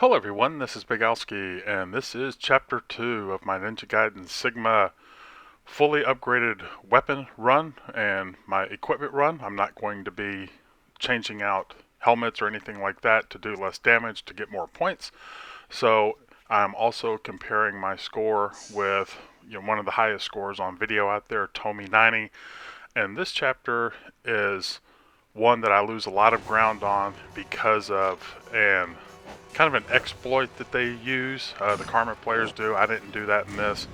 Hello everyone, this is BIGALSKIx, and this is Chapter 2 of my Ninja Gaiden Sigma fully upgraded weapon run and my equipment run. I'm not going to be changing out helmets or anything like that to do less damage to get more points. So I'm also comparing my score with one of the highest scores on video out there, Tomy90, and this chapter is one that I lose a lot of ground on because of kind of an exploit that they use, the Karma players do. I didn't do that in this.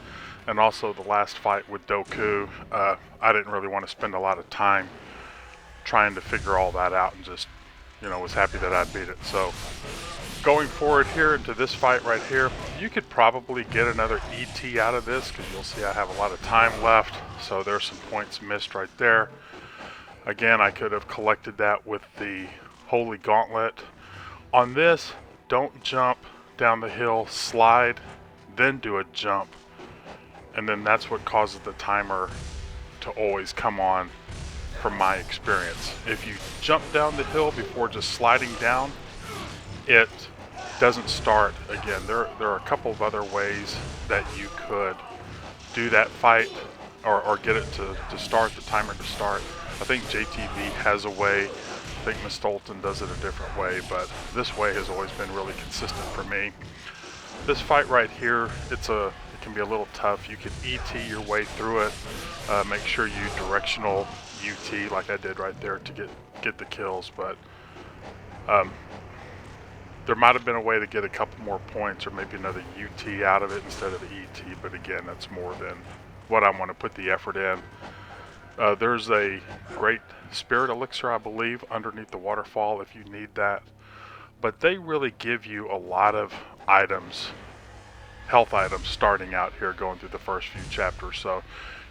And also the last fight with Doku, I didn't really want to spend a lot of time trying to figure all that out and just, was happy that I beat it. So going forward here into this fight right here, you could probably get another ET out of this because you'll see I have a lot of time left. So there's some points missed right there. Again, I could have collected that with the Holy Gauntlet. On this, don't jump down the hill, slide, then do a jump. And then that's what causes the timer to always come on from my experience. If you jump down the hill before just sliding down, it doesn't start again. There are a couple of other ways that you could do that fight or get it to start, the timer to start. I think JTV has a way. I think Miss Stolten does it a different way, but this way has always been really consistent for me. This fight right here, it can be a little tough. You can ET your way through it. Make sure you directional UT like I did right there to get the kills, but there might have been a way to get a couple more points or maybe another UT out of it instead of the ET, but again, that's more than what I want to put the effort in. There's a great spirit elixir, I believe, underneath the waterfall if you need that. But they really give you a lot of items, health items, starting out here going through the first few chapters. So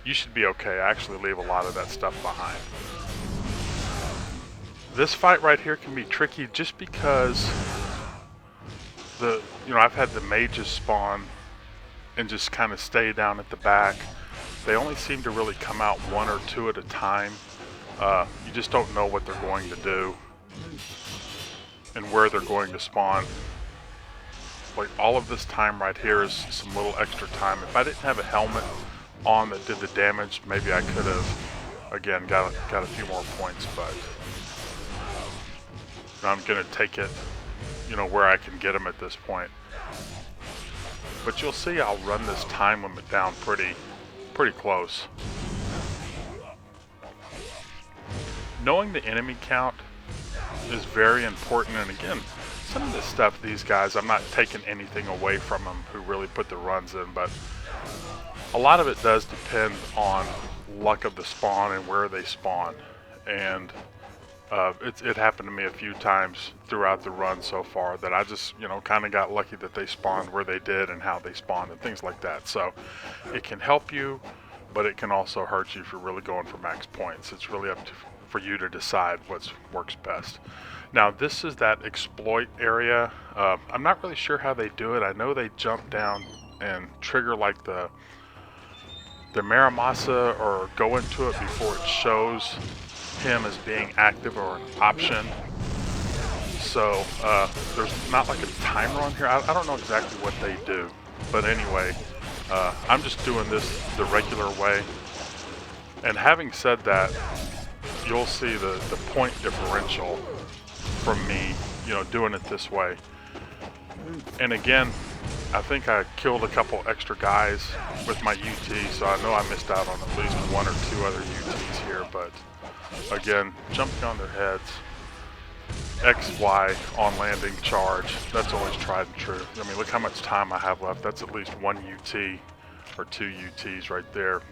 you should be okay. I actually leave a lot of that stuff behind. This fight right here can be tricky just because I've had the mages spawn and just kind of stay down at the back. They only seem to really come out one or two at a time. You just don't know what they're going to do and where they're going to spawn. Like all of this time right here is some little extra time. If I didn't have a helmet on that did the damage, maybe I could have, again, got a few more points, but I'm going to take it, where I can get them at this point. But you'll see I'll run this time limit down pretty close. Knowing the enemy count is very important, and again, some of this stuff, these guys, I'm not taking anything away from them who really put the runs in, but a lot of it does depend on luck of the spawn and where they spawn. And it happened to me a few times throughout the run so far that I just, kind of got lucky that they spawned where they did and how they spawned and things like that. So it can help you, but it can also hurt you if you're really going for max points. It's really up for you to decide what works best. Now this is that exploit area. I'm not really sure how they do it. I know they jump down and trigger like the Maramasa or go into it before it shows him as being active or an option. So there's not like a timer on here. I don't know exactly what they do, but anyway, I'm just doing this the regular way. And having said that, you'll see the point differential from me, doing it this way. And again, I think I killed a couple extra guys with my UT, so I know I missed out on at least one or two other UTs here, but again, jumping on their heads, XY on landing charge, that's always tried and true. I mean, look how much time I have left. That's at least one UT or two UTs right there.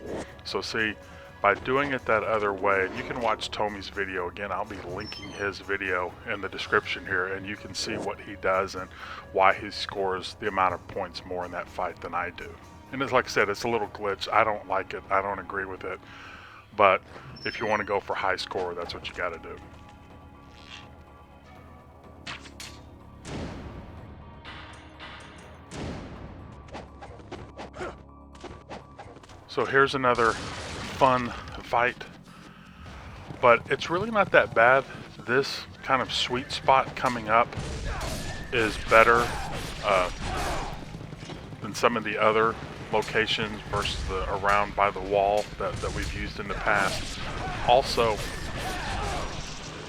So see, by doing it that other way, you can watch Tomy's video. Again, I'll be linking his video in the description here, and you can see what he does and why he scores the amount of points more in that fight than I do. And it's like I said, it's a little glitch. I don't like it. I don't agree with it. But if you want to go for high score, that's what you got to do. So here's another fun fight, but it's really not that bad. This kind of sweet spot coming up is better than some of the other locations versus the around by the wall that we've used in the past. Also,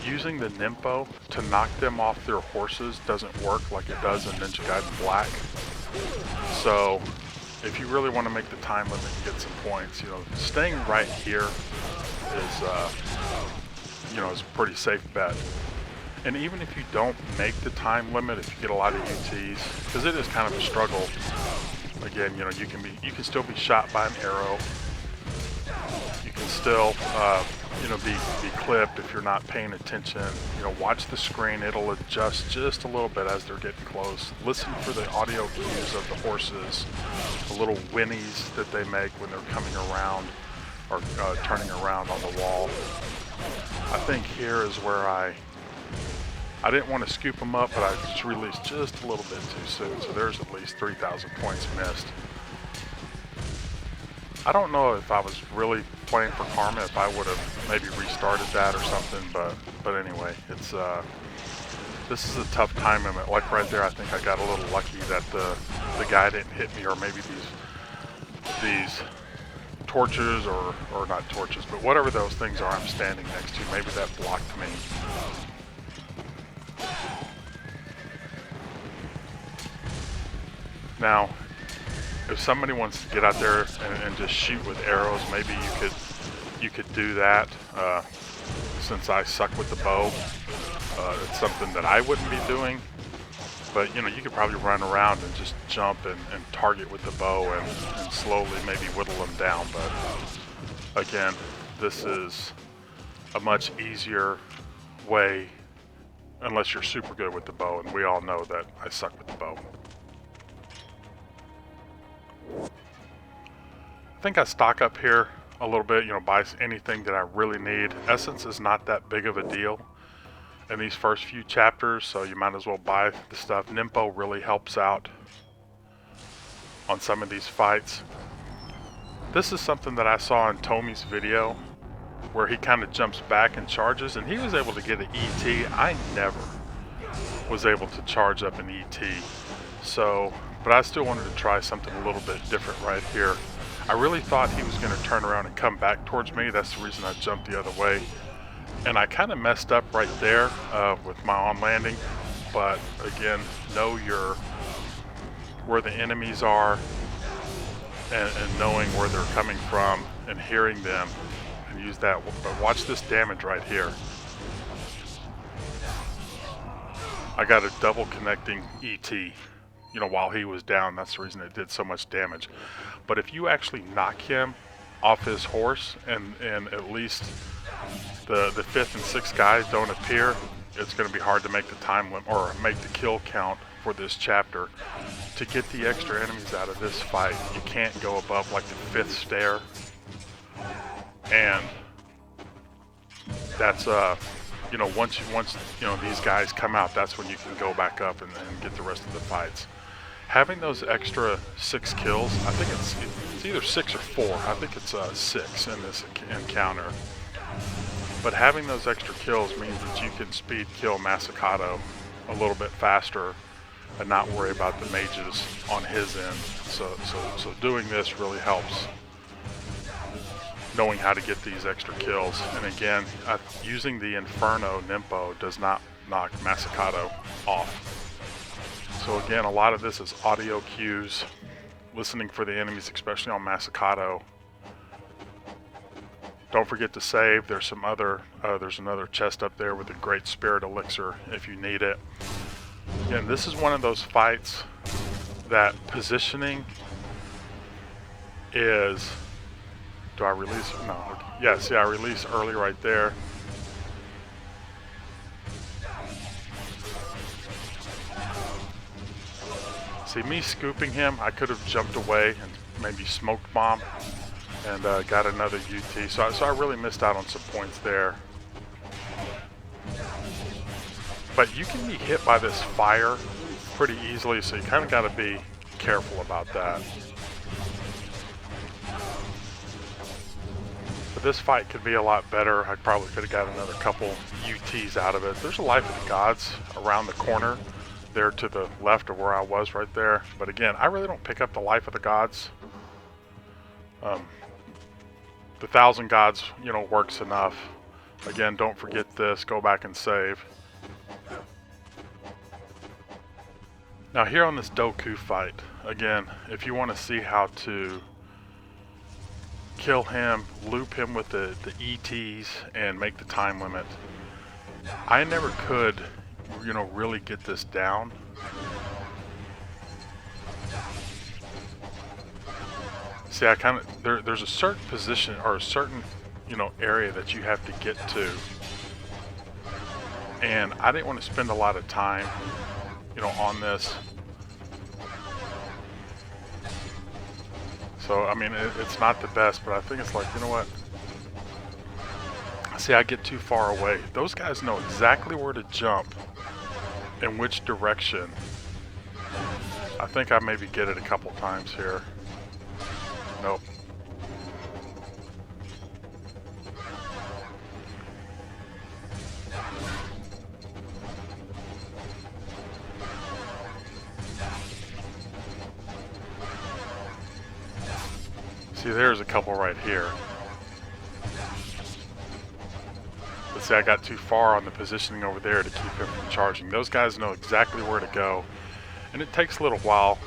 using the Nimpo to knock them off their horses doesn't work like it does in Ninja Gaiden Black. So if you really want to make the time limit and get some points, staying right here is is a pretty safe bet. And even if you don't make the time limit, if you get a lot of UTs, because it is kind of a struggle. Again, you can still be shot by an arrow. You can still be clipped if you're not paying attention. Watch the screen. It'll adjust just a little bit as they're getting close. Listen for the audio cues of the horses, the little whinnies that they make when they're coming around or turning around on the wall. I think here is where I didn't want to scoop them up, but I just released just a little bit too soon. So there's at least 3,000 points missed. I don't know if I was really playing for karma, if I would have maybe restarted that or something, but anyway, it's this is a tough time limit. Like right there, I think I got a little lucky that the guy didn't hit me, or maybe these torches or not torches, but whatever those things are I'm standing next to, maybe that blocked me. Now, if somebody wants to get out there and just shoot with arrows, maybe you could do that. Since I suck with the bow, it's something that I wouldn't be doing. But you could probably run around and just jump and target with the bow and slowly maybe whittle them down. But again, this is a much easier way, unless you're super good with the bow, and we all know that I suck with the bow. I think I stock up here a little bit, buy anything that I really need. Essence is not that big of a deal in these first few chapters, so you might as well buy the stuff. Nimpo really helps out on some of these fights. This is something that I saw in Tommy's video, where he kind of jumps back and charges, and he was able to get an ET. I never was able to charge up an ET. So, but I still wanted to try something a little bit different right here. I really thought he was going to turn around and come back towards me. That's the reason I jumped the other way. And I kind of messed up right there with my on landing. But again, know where the enemies are and knowing where they're coming from and hearing them, and use that. But watch this damage right here. I got a double connecting ET. While he was down, that's the reason it did so much damage. But if you actually knock him off his horse and at least the 5th and 6th guys don't appear, it's going to be hard to make the time limit or make the kill count for this chapter. To get the extra enemies out of this fight, you can't go above like the 5th stair, and that's once these guys come out, that's when you can go back up and get the rest of the fights. Having those extra 6 kills, I think it's either 6 or 4. I think it's 6 in this encounter. But having those extra kills means that you can speed kill Masakato a little bit faster and not worry about the mages on his end. So doing this really helps, knowing how to get these extra kills. And again, using the Inferno Nimpo does not knock Masakato off. So again, a lot of this is audio cues, listening for the enemies, especially on Masakato. Don't forget to save. There's another chest up there with a great spirit elixir if you need it. Again, this is one of those fights that positioning is... Do I release? No. Yeah, see, I release early right there. See, me scooping him, I could have jumped away and maybe smoked bomb and got another UT. So I really missed out on some points there. But you can be hit by this fire pretty easily, so you kind of got to be careful about that. But this fight could be a lot better. I probably could have got another couple UTs out of it. There's a Life of the Gods around the corner there to the left of where I was right there. But again, I really don't pick up the Life of the Gods. The 1,000 Gods, you know, works enough. Again, don't forget this. Go back and save. Now here on this Doku fight, again, if you want to see how to kill him, loop him with the ETs, and make the time limit, I never could, you know, really get this down. See, I kind of, there's a certain position or a certain, you know, area that you have to get to. And I didn't want to spend a lot of time, you know, on this. So, I mean, it's not the best, but I think it's like, you know what? See, I get too far away. Those guys know exactly where to jump and which direction. I think I maybe get it a couple times here. Nope. See, there's a couple right here. But see, I got too far on the positioning over there to keep him from charging. Those guys know exactly where to go. And it takes a little while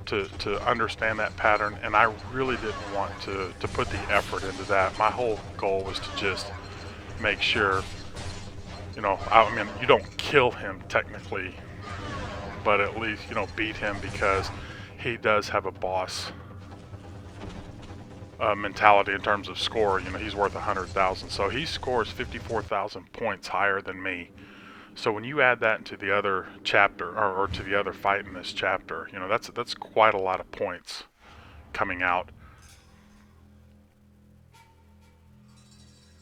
to understand that pattern, and I really didn't want to put the effort into that. My whole goal was to just make sure, you know, I mean, you don't kill him technically, but at least, you know, beat him, because he does have a boss mentality in terms of score. You know, he's worth 100,000, so he scores 54,000 points higher than me. So when you add that into the other chapter, or to the other fight in this chapter, you know, that's quite a lot of points coming out.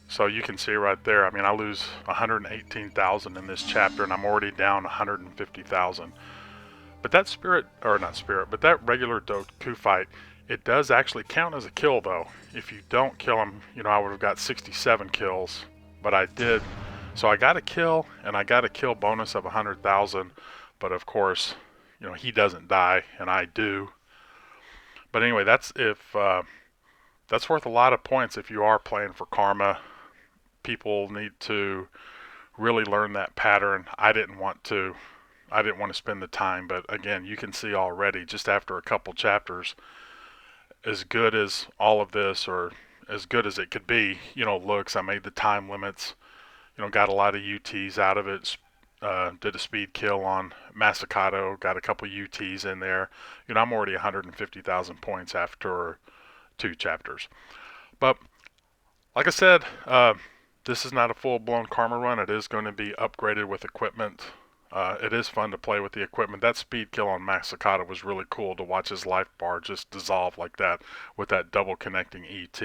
So you can see right there, I mean, I lose 118,000 in this chapter, and I'm already down 150,000. But that but that regular Doku fight, it does actually count as a kill, though. If you don't kill him, you know, I would have got 67 kills, but I did. So I got a kill, and I got a kill bonus of 100,000, but of course, you know, he doesn't die, and I do. But anyway, that's worth a lot of points if you are playing for karma. People need to really learn that pattern. I didn't want to spend the time, but again, you can see already, just after a couple chapters, as good as all of this, or as good as it could be, you know, looks. I made the time limits. You know, got a lot of UTs out of it. Did a speed kill on Masakato. Got a couple UTs in there. You know, I'm already 150,000 points after 2 chapters. But like I said, this is not a full-blown karma run. It is going to be upgraded with equipment. It is fun to play with the equipment. That speed kill on Masakato was really cool to watch his life bar just dissolve like that with that double connecting ET.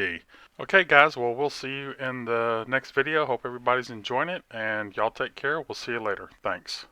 Okay guys, well, we'll see you in the next video. Hope everybody's enjoying it, and y'all take care. We'll see you later. Thanks.